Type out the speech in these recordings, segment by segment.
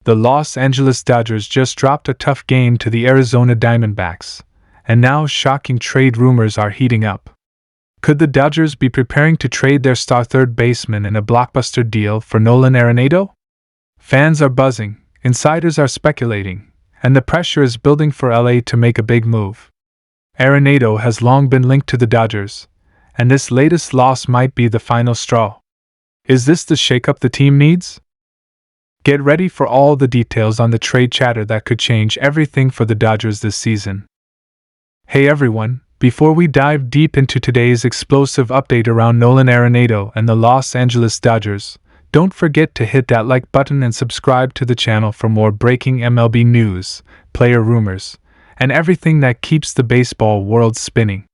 the Los Angeles Dodgers just dropped a tough game to the Arizona Diamondbacks, and now shocking trade rumors are heating up. Could the Dodgers be preparing to trade their star third baseman in a blockbuster deal for Nolan Arenado? Fans are buzzing, insiders are speculating, and the pressure is building for LA to make a big move. Arenado has long been linked to the Dodgers, and this latest loss might be the final straw. Is this the shakeup the team needs? Get ready for all the details on the trade chatter that could change everything for the Dodgers this season. Hey everyone, before we dive deep into today's explosive update around Nolan Arenado and the Los Angeles Dodgers, don't forget to hit that like button and subscribe to the channel for more breaking MLB news, player rumors, and everything that keeps the baseball world spinning.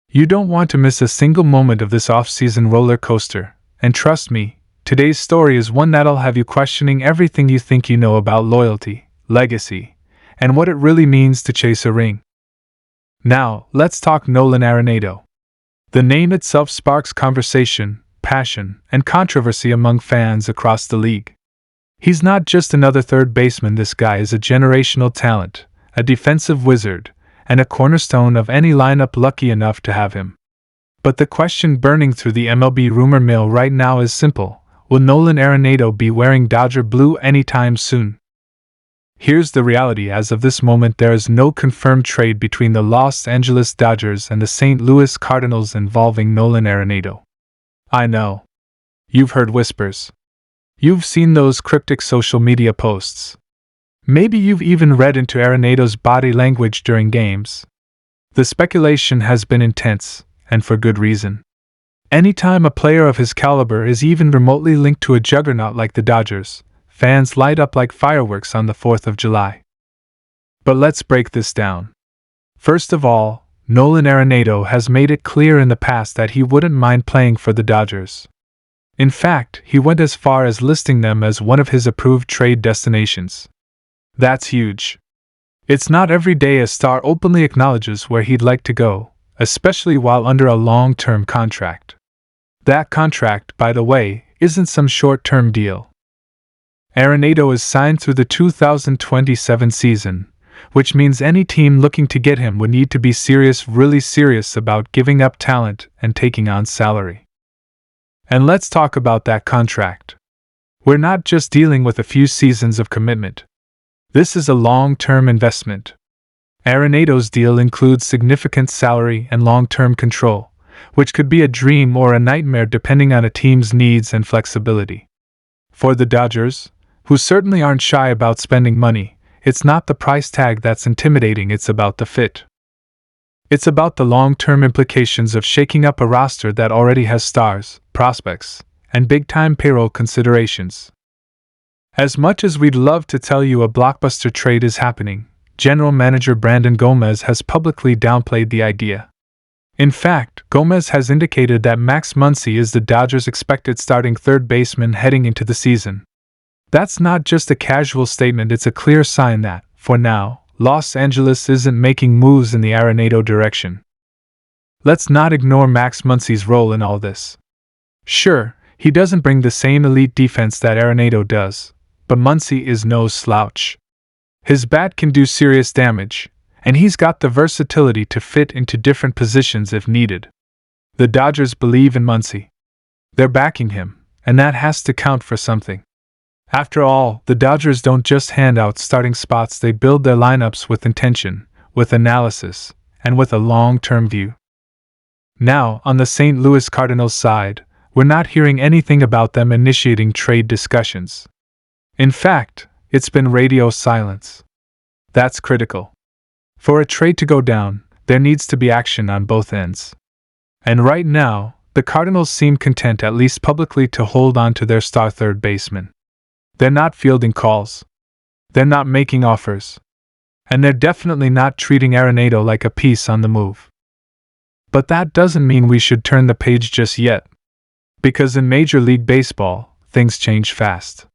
You don't want to miss a single moment of this off-season roller coaster, and trust me, today's story is one that'll have you questioning everything you think you know about loyalty, legacy, and what it really means to chase a ring. Now, let's talk Nolan Arenado. The name itself sparks conversation, passion, and controversy among fans across the league. He's not just another third baseman, this guy is a generational talent, a defensive wizard, and a cornerstone of any lineup lucky enough to have him. But the question burning through the MLB rumor mill right now is simple. Will Nolan Arenado be wearing Dodger blue anytime soon? Here's the reality: as of this moment, there is no confirmed trade between the Los Angeles Dodgers and the St. Louis Cardinals involving Nolan Arenado. I know. You've heard whispers. You've seen those cryptic social media posts. Maybe you've even read into Arenado's body language during games. The speculation has been intense, and for good reason. Anytime a player of his caliber is even remotely linked to a juggernaut like the Dodgers, fans light up like fireworks on the 4th of July. But let's break this down. First of all, Nolan Arenado has made it clear in the past that he wouldn't mind playing for the Dodgers. In fact, he went as far as listing them as one of his approved trade destinations. That's huge. It's not every day a star openly acknowledges where he'd like to go, especially while under a long-term contract. That contract, by the way, isn't some short-term deal. Arenado is signed through the 2027 season, which means any team looking to get him would need to be serious, really serious about giving up talent and taking on salary. And let's talk about that contract. We're not just dealing with a few seasons of commitment. This is a long-term investment. Arenado's deal includes significant salary and long-term control, which could be a dream or a nightmare depending on a team's needs and flexibility. For the Dodgers, who certainly aren't shy about spending money, it's not the price tag that's intimidating, it's about the fit. It's about the long-term implications of shaking up a roster that already has stars, prospects, and big-time payroll considerations. As much as we'd love to tell you a blockbuster trade is happening, General Manager Brandon Gomez has publicly downplayed the idea. In fact, Gomez has indicated that Max Muncy is the Dodgers' expected starting third baseman heading into the season. That's not just a casual statement, it's a clear sign that, for now, Los Angeles isn't making moves in the Arenado direction. Let's not ignore Max Muncy's role in all this. Sure, he doesn't bring the same elite defense that Arenado does, but Muncy is no slouch. His bat can do serious damage, and he's got the versatility to fit into different positions if needed. The Dodgers believe in Muncy. They're backing him, and that has to count for something. After all, the Dodgers don't just hand out starting spots, they build their lineups with intention, with analysis, and with a long-term view. Now, on the St. Louis Cardinals side, we're not hearing anything about them initiating trade discussions. In fact, it's been radio silence. That's critical. For a trade to go down, there needs to be action on both ends. And right now, the Cardinals seem content, at least publicly, to hold on to their star third baseman. They're not fielding calls. They're not making offers. And they're definitely not treating Arenado like a piece on the move. But that doesn't mean we should turn the page just yet. Because in Major League Baseball, things change fast.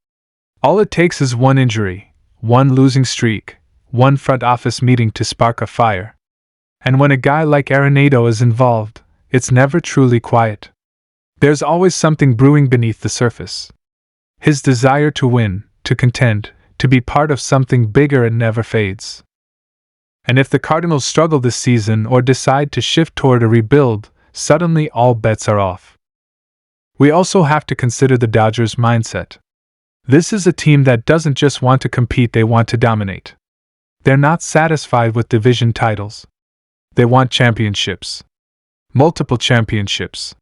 All it takes is one injury, one losing streak, one front office meeting to spark a fire. And when a guy like Arenado is involved, it's never truly quiet. There's always something brewing beneath the surface. His desire to win, to contend, to be part of something bigger and never fades. And if the Cardinals struggle this season or decide to shift toward a rebuild, suddenly all bets are off. We also have to consider the Dodgers' mindset. This is a team that doesn't just want to compete, they want to dominate. They're not satisfied with division titles. They want championships. Multiple championships.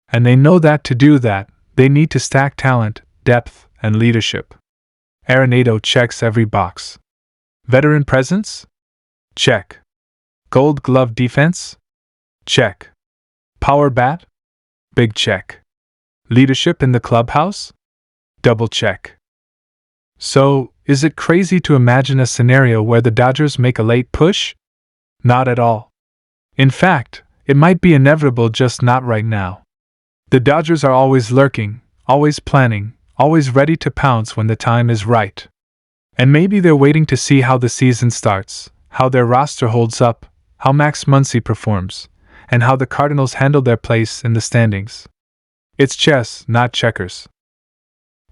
And they know that to do that, they need to stack talent, depth, and leadership. Arenado checks every box. Veteran presence? Check. Gold glove defense? Check. Power bat? Big check. Leadership in the clubhouse? Double check. So, is it crazy to imagine a scenario where the Dodgers make a late push? Not at all. In fact, it might be inevitable, just not right now. The Dodgers are always lurking, always planning, always ready to pounce when the time is right. And maybe they're waiting to see how the season starts, how their roster holds up, how Max Muncy performs, and how the Cardinals handle their place in the standings. It's chess, not checkers.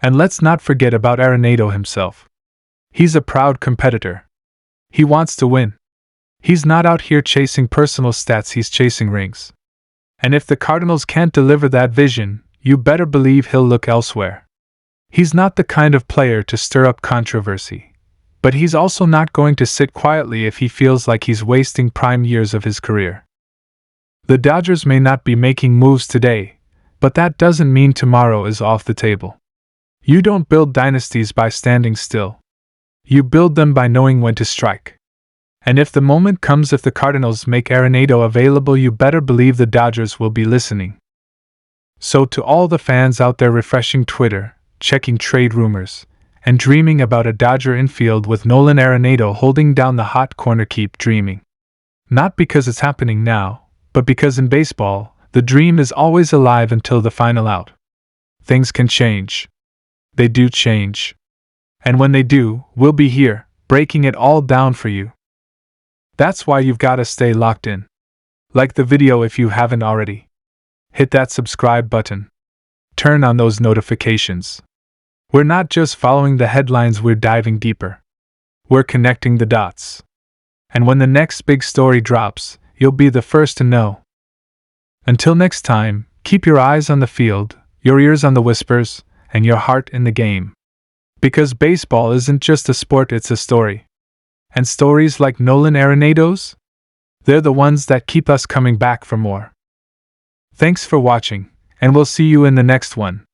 And let's not forget about Arenado himself. He's a proud competitor. He wants to win. He's not out here chasing personal stats, he's chasing rings. And if the Cardinals can't deliver that vision, you better believe he'll look elsewhere. He's not the kind of player to stir up controversy, but he's also not going to sit quietly if he feels like he's wasting prime years of his career. The Dodgers may not be making moves today, but that doesn't mean tomorrow is off the table. You don't build dynasties by standing still. You build them by knowing when to strike. And if the moment comes, if the Cardinals make Arenado available, you better believe the Dodgers will be listening. So to all the fans out there refreshing Twitter, checking trade rumors, and dreaming about a Dodger infield with Nolan Arenado holding down the hot corner, keep dreaming. Not because it's happening now, but because in baseball, the dream is always alive until the final out. Things can change. They do change. And when they do, we'll be here, breaking it all down for you. That's why you've got to stay locked in. Like the video if you haven't already. Hit that subscribe button. Turn on those notifications. We're not just following the headlines, we're diving deeper. We're connecting the dots. And when the next big story drops, you'll be the first to know. Until next time, keep your eyes on the field, your ears on the whispers, and your heart in the game. Because baseball isn't just a sport, it's a story. And stories like Nolan Arenado's? They're the ones that keep us coming back for more. Thanks for watching, and we'll see you in the next one.